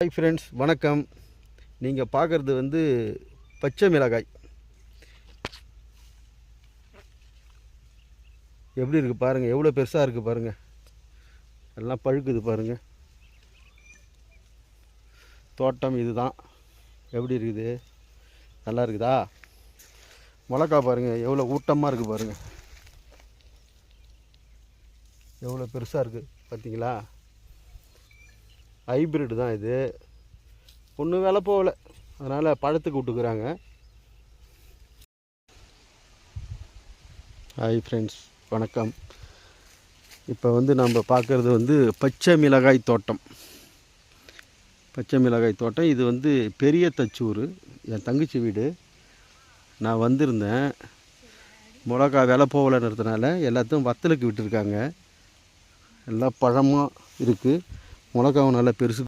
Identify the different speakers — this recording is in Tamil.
Speaker 1: ஹாய் ஃப்ரெண்ட்ஸ், வணக்கம். நீங்கள் பார்க்குறது வந்து பச்சை மிளகாய் எப்படி இருக்குது பாருங்கள். எவ்வளோ பெருசாக இருக்குது பாருங்கள். எல்லாம் பழுக்குது பாருங்கள். தோட்டம் இதுதான். எப்படி இருக்குது? நல்லா இருக்குதா? மிளகா பாருங்கள், எவ்வளோ ஊட்டமாக இருக்குது பாருங்கள். எவ்வளோ பெருசாக இருக்குது பார்த்தீங்களா? ஹைப்ரிட் தான் இது. ஒன்றும் விலை போகலை, அதனால் பழத்துக்கு விட்டுக்கிறாங்க. ஹாய் ஃப்ரெண்ட்ஸ், வணக்கம். இப்போ வந்து நம்ம பார்க்குறது வந்து பச்சை மிளகாய் தோட்டம். பச்சை மிளகாய் தோட்டம் இது வந்து பெரிய தச்சூர், என் தங்கச்சி வீடு. நான் வந்திருந்தேன். மிளகா விலை போகலைன்றதுனால எல்லாத்தையும் வத்தலுக்கு விட்டுருக்காங்க. எல்லாம் பழமாக இருக்குது. மிளகாவும் நல்லா பெருசு